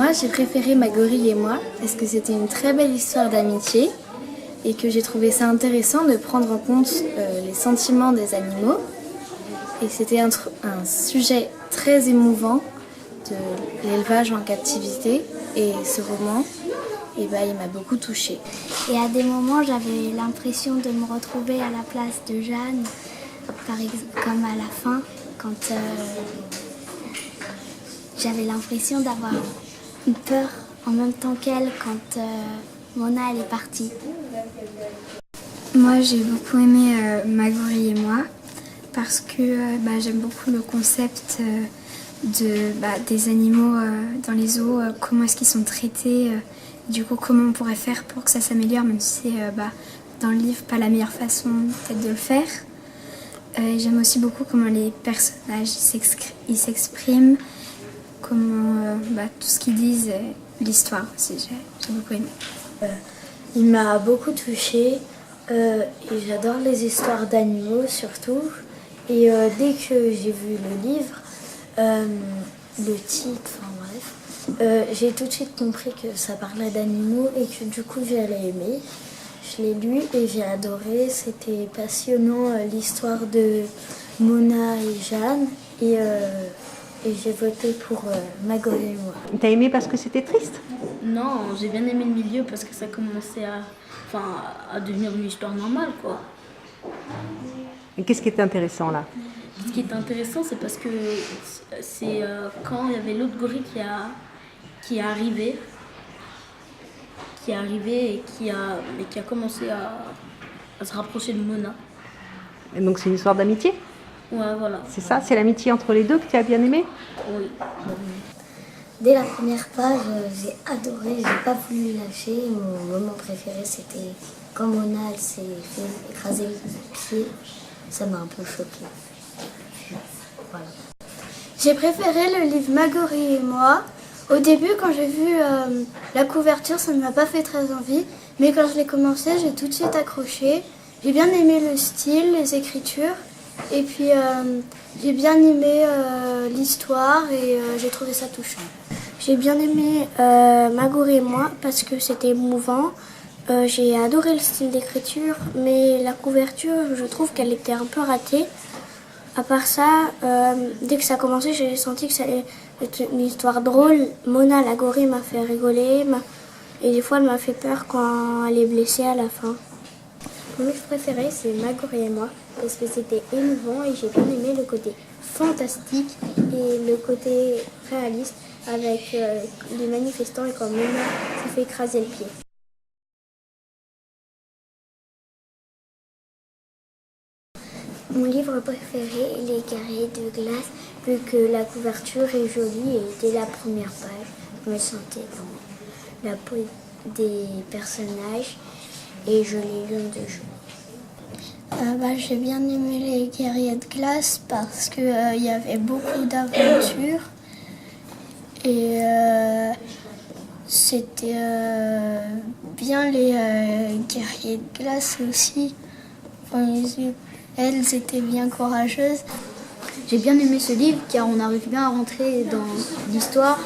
Moi, j'ai préféré Ma gorille et moi parce que c'était une très belle histoire d'amitié et que j'ai trouvé ça intéressant de prendre en compte les sentiments des animaux. Et c'était un sujet très émouvant de l'élevage en captivité. Et ce roman, il m'a beaucoup touchée. Et à des moments, j'avais l'impression de me retrouver à la place de Jeanne, par exemple, comme à la fin, quand j'avais l'impression d'avoir une peur en même temps qu'elle quand Mona elle est partie. Moi, j'ai beaucoup aimé Ma gorille et moi parce que j'aime beaucoup le concept des animaux dans les zoos, comment est-ce qu'ils sont traités, du coup comment on pourrait faire pour que ça s'améliore, même si c'est dans le livre pas la meilleure façon peut-être de le faire. J'aime aussi beaucoup comment les personnages ils s'expriment, comment tout ce qu'ils disent, l'histoire aussi, j'ai beaucoup aimé. Il m'a beaucoup touchée et j'adore les histoires d'animaux surtout. Et dès que j'ai vu le livre, le titre, enfin bref, j'ai tout de suite compris que ça parlait d'animaux et que du coup j'allais aimer. Je l'ai lu et j'ai adoré, c'était passionnant l'histoire de Mona et Jeanne et j'ai voté pour Ma gorille et moi. T'as aimé parce que c'était triste? Non, j'ai bien aimé le milieu parce que ça commençait à devenir une histoire normale, quoi. Et qu'est-ce qui était intéressant là? Ce qui est intéressant, c'est parce que c'est quand il y avait l'autre gorille qui est arrivé et qui a commencé à se rapprocher de Mona. Et donc c'est une histoire d'amitié? Ouais, voilà. C'est ça? C'est l'amitié entre les deux que tu as bien aimé? Oui. Dès la première page, j'ai adoré, j'ai pas voulu lâcher. Mon moment préféré, c'était quand Mona elle s'est fait écraser le pied. Ça m'a un peu choquée. Voilà. J'ai préféré le livre Ma gorille et moi. Au début, quand j'ai vu la couverture, ça ne m'a pas fait très envie. Mais quand je l'ai commencé, j'ai tout de suite accroché. J'ai bien aimé le style, les écritures. Et puis, j'ai bien aimé l'histoire et j'ai trouvé ça touchant. J'ai bien aimé Ma gorille et moi parce que c'était émouvant. J'ai adoré le style d'écriture, mais la couverture, je trouve qu'elle était un peu ratée. À part ça, dès que ça a commencé, j'ai senti que ça allait être une histoire drôle. Mona, la gorille, m'a fait rigoler. Et des fois, elle m'a fait peur quand elle est blessée à la fin. Mon livre préféré, c'est Ma gorille et moi, parce que c'était émouvant et j'ai bien aimé le côté fantastique et le côté réaliste avec les manifestants et quand Mona s'est fait écraser le pied. Mon livre préféré, Les guerriers de glace, vu que la couverture est jolie et dès la première page, je me sentais dans la peau des personnages et je l'ai lu en 2 jours. J'ai bien aimé Les guerriers de glace parce qu'il y avait beaucoup d'aventures et c'était bien les guerriers de glace aussi. Elles étaient bien courageuses. J'ai bien aimé ce livre car on arrive bien à rentrer dans l'histoire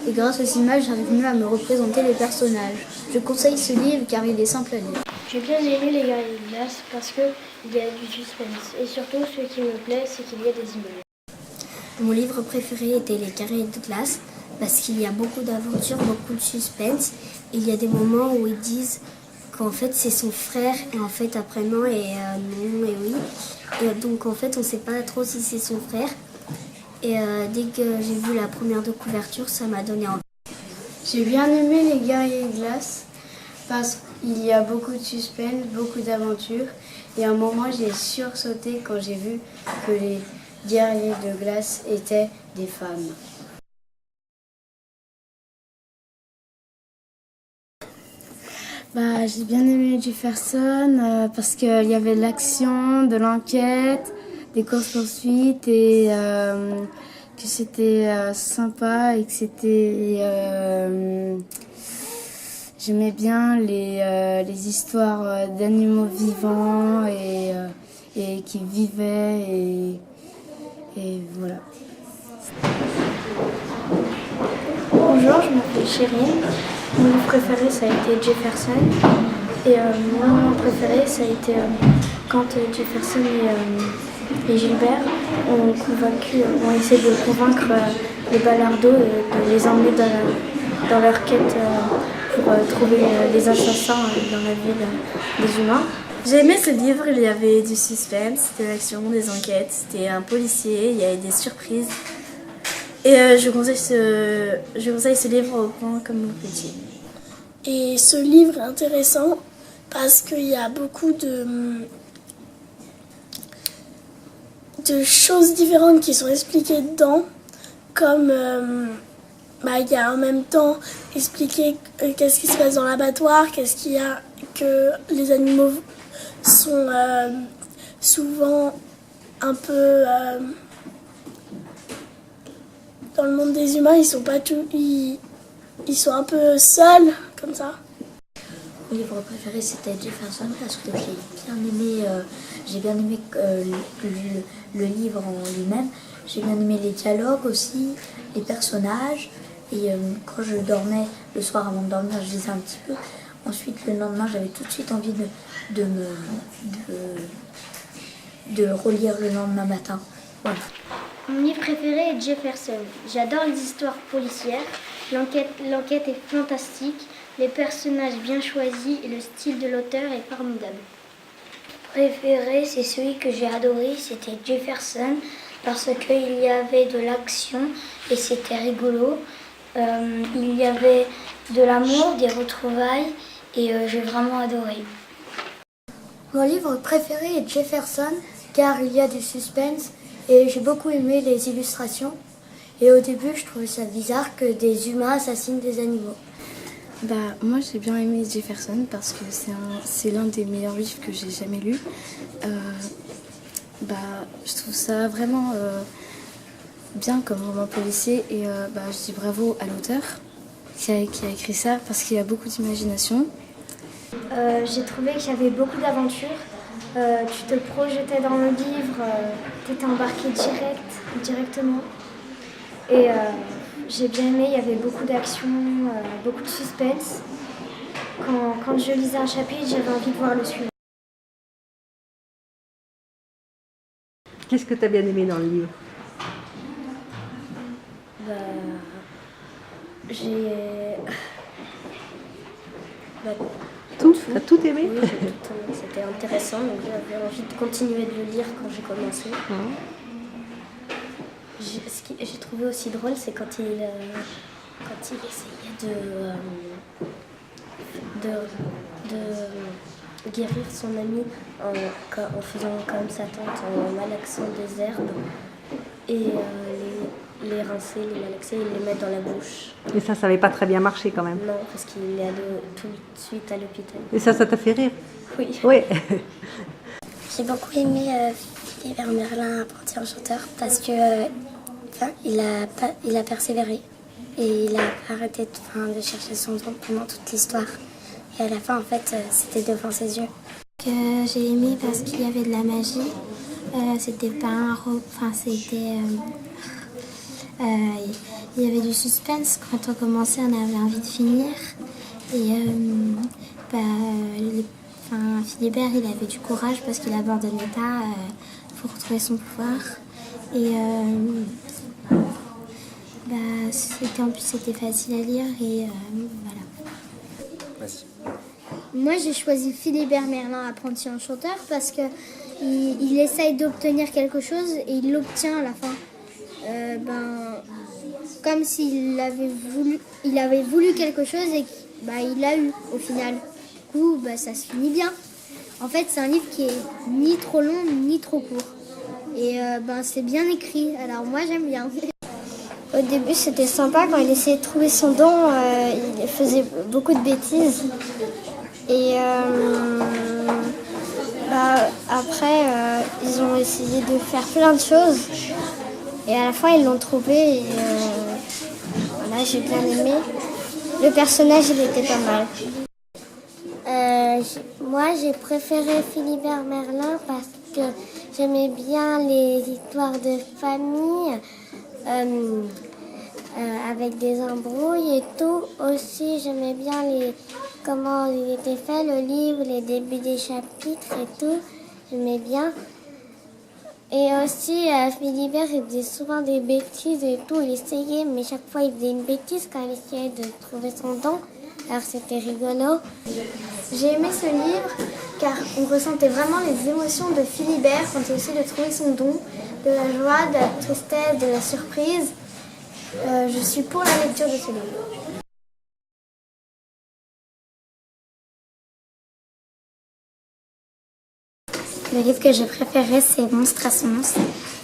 et grâce aux images, j'arrive mieux à me représenter les personnages. Je conseille ce livre car il est simple à lire. J'ai bien aimé Les guerriers de glace parce qu'il y a du suspense. Et surtout, ce qui me plaît, c'est qu'il y a des images. Mon livre préféré était Les guerriers de glace parce qu'il y a beaucoup d'aventures, beaucoup de suspense. Et il y a des moments où ils disent qu'en fait c'est son frère et en fait après non et non et oui. Et donc en fait on sait pas trop si c'est son frère. Et dès que j'ai vu la première de couverture, ça m'a donné envie. J'ai bien aimé Les guerriers de glace parce qu'il y a beaucoup de suspense, beaucoup d'aventures. Et à un moment, j'ai sursauté quand j'ai vu que les guerriers de glace étaient des femmes. J'ai bien aimé Jefferson parce qu'il y avait de l'action, de l'enquête, des courses-poursuites et que c'était sympa et que c'était... j'aimais bien les histoires d'animaux vivants et qui vivaient et voilà. Bonjour, je m'appelle Chérine. Mon livre préféré, ça a été Jefferson. Et mon moment préféré, ça a été quand Jefferson et Gilbert ont essayé de convaincre les Ballardeaux de les emmener dans leur quête pour trouver les assassins dans la ville des humains. J'ai aimé ce livre, il y avait du suspense, de l'action, des enquêtes, c'était un policier, il y avait des surprises. Et je conseille ce livre au point comme au petit. Et ce livre est intéressant parce qu'il y a beaucoup de choses différentes qui sont expliquées dedans, comme il y a en même temps expliqué qu'est-ce qui se passe dans l'abattoir, qu'est-ce qu'il y a, que les animaux sont souvent un peu dans le monde des humains, ils sont pas ils sont un peu seuls comme ça. Mon livre préféré c'était Jefferson parce que j'ai bien aimé le livre en lui-même. J'ai bien aimé les dialogues aussi, les personnages. Et quand je dormais, le soir avant de dormir, je lisais un petit peu. Ensuite, le lendemain, j'avais tout de suite envie de relire le lendemain matin. Voilà. Mon livre préféré est Jefferson. J'adore les histoires policières. L'enquête est fantastique, les personnages bien choisis et le style de l'auteur est formidable. Préféré, c'est celui que j'ai adoré, c'était Jefferson parce qu'il y avait de l'action et c'était rigolo. Il y avait de l'amour, des retrouvailles et j'ai vraiment adoré. Mon livre préféré est Jefferson car il y a du suspense et j'ai beaucoup aimé les illustrations. Et au début, je trouvais ça bizarre que des humains assassinent des animaux. Moi, j'ai bien aimé Jefferson parce que c'est l'un des meilleurs livres que j'ai jamais lu. Je trouve ça vraiment bien comme roman policier et je dis bravo à l'auteur qui a écrit ça parce qu'il a beaucoup d'imagination. J'ai trouvé qu'il y avait beaucoup d'aventures. Tu te projetais dans le livre, tu étais embarqué directement. Et j'ai bien aimé, il y avait beaucoup d'action, beaucoup de suspense. Quand je lisais un chapitre, j'avais envie de voir le suivant. Qu'est-ce que tu as bien aimé dans le livre? Tout? Tu as tout aimé? Oui, j'ai tout aimé. C'était intéressant, donc j'avais envie de continuer de le lire quand j'ai commencé. Ce que j'ai trouvé aussi drôle, c'est quand il essayait de guérir son ami en faisant comme sa tante, en malaxant des herbes et les rincer, les malaxer et les mettre dans la bouche. Et ça n'avait pas très bien marché quand même. Non, parce qu'il est allé tout de suite à l'hôpital. Et ça t'a fait rire? Oui. Oui. J'ai beaucoup aimé Philibert Merlin, apprenti enchanteur, parce que il a persévéré et il a arrêté de chercher son don pendant toute l'histoire. Et à la fin, en fait, c'était devant ses yeux. Que j'ai aimé parce qu'il y avait de la magie. C'était pas un robe, il y avait du suspense. Quand on commençait, on avait envie de finir. Et Philibert, il avait du courage parce qu'il abandonnait pas pour retrouver son pouvoir. Et en plus, c'était facile à lire et voilà. Vas-y. Moi, j'ai choisi Philibert Merlin, apprenti enchanteur, parce que il essaye d'obtenir quelque chose et il l'obtient à la fin. Comme s'il avait voulu quelque chose et il l'a eu au final. Du coup, ça se finit bien. En fait, c'est un livre qui est ni trop long ni trop court. Et c'est bien écrit. Alors moi, j'aime bien. Au début, c'était sympa quand il essayait de trouver son don. Il faisait beaucoup de bêtises. Et après, ils ont essayé de faire plein de choses. Et à la fin, ils l'ont trouvé. Et voilà, j'ai bien aimé. Le personnage, il était pas mal. Moi, j'ai préféré Philibert Merlin parce que j'aimais bien les histoires de famille. avec des embrouilles et tout. Aussi, j'aimais bien comment il était fait, le livre, les débuts des chapitres et tout. J'aimais bien. Et aussi, Philibert, il faisait souvent des bêtises et tout. Il essayait, mais chaque fois, il faisait une bêtise quand il essayait de trouver son don. Alors, c'était rigolo. J'ai aimé ce livre car on ressentait vraiment les émotions de Philibert quand il essayait de trouver son don, de la joie, de la tristesse, de la surprise. Je suis pour la lecture de ce livre. Le livre que j'ai préféré, c'est Monstres à Monstres,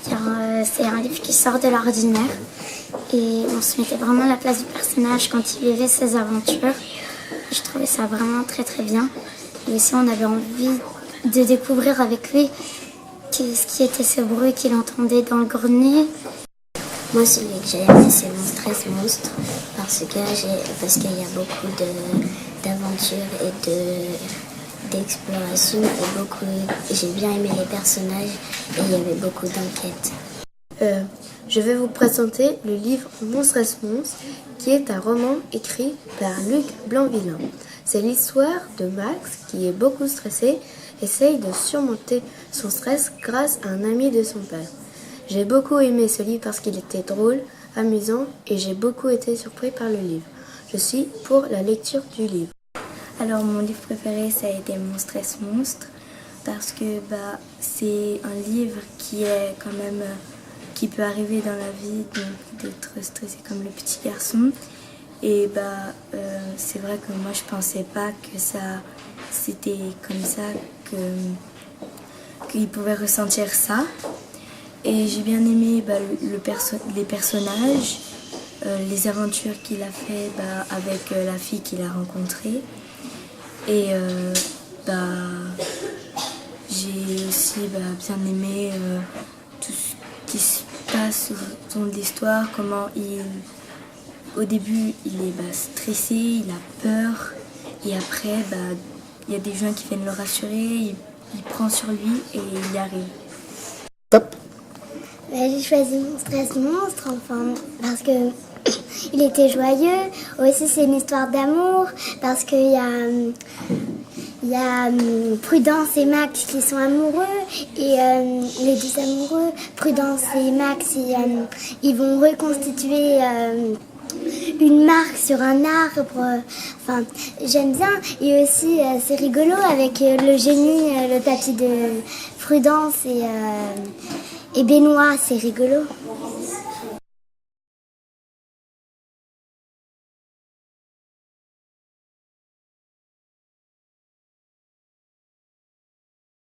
car c'est un livre qui sort de l'ordinaire et on se mettait vraiment à la place du personnage quand il vivait ses aventures. Je trouvais ça vraiment très très bien. Et aussi on avait envie de découvrir avec lui ce qui était ce bruit qu'il entendait dans le grenier. Moi, celui que j'ai aimé, c'est Monstres à Monstres, parce qu'il y a beaucoup d'aventures et d'exploration et j'ai bien aimé les personnages et il y avait beaucoup d'enquêtes. Je vais vous présenter le livre Monstres à Monstres, qui est un roman écrit par Luc Blanc-Villain. C'est l'histoire de Max qui est beaucoup stressé, essaye de surmonter son stress grâce à un ami de son père. J'ai beaucoup aimé ce livre parce qu'il était drôle, amusant et j'ai beaucoup été surpris par le livre. Je suis pour la lecture du livre. Alors mon livre préféré ça a été Monstres à Monstres parce que c'est un livre qui est quand même qui peut arriver dans la vie donc d'être stressé comme le petit garçon et c'est vrai que moi je pensais pas que c'était comme ça qu'il pouvait ressentir ça et j'ai bien aimé les personnages, les aventures qu'il a fait avec la fille qu'il a rencontrée. Et j'ai aussi bien aimé tout ce qui se passe dans l'histoire, comment au début il est stressé, il a peur et après il y a des gens qui viennent le rassurer, il prend sur lui et il y arrive. Top. J'ai choisi Monstres à Monstres parce que il était joyeux. Aussi, c'est une histoire d'amour parce qu'il y a Prudence et Max qui sont amoureux et les deux amoureux, Prudence et Max, ils vont reconstituer une marque sur un arbre. Enfin, j'aime bien. Et aussi, c'est rigolo avec le génie, le papy de Prudence et Benoît, c'est rigolo.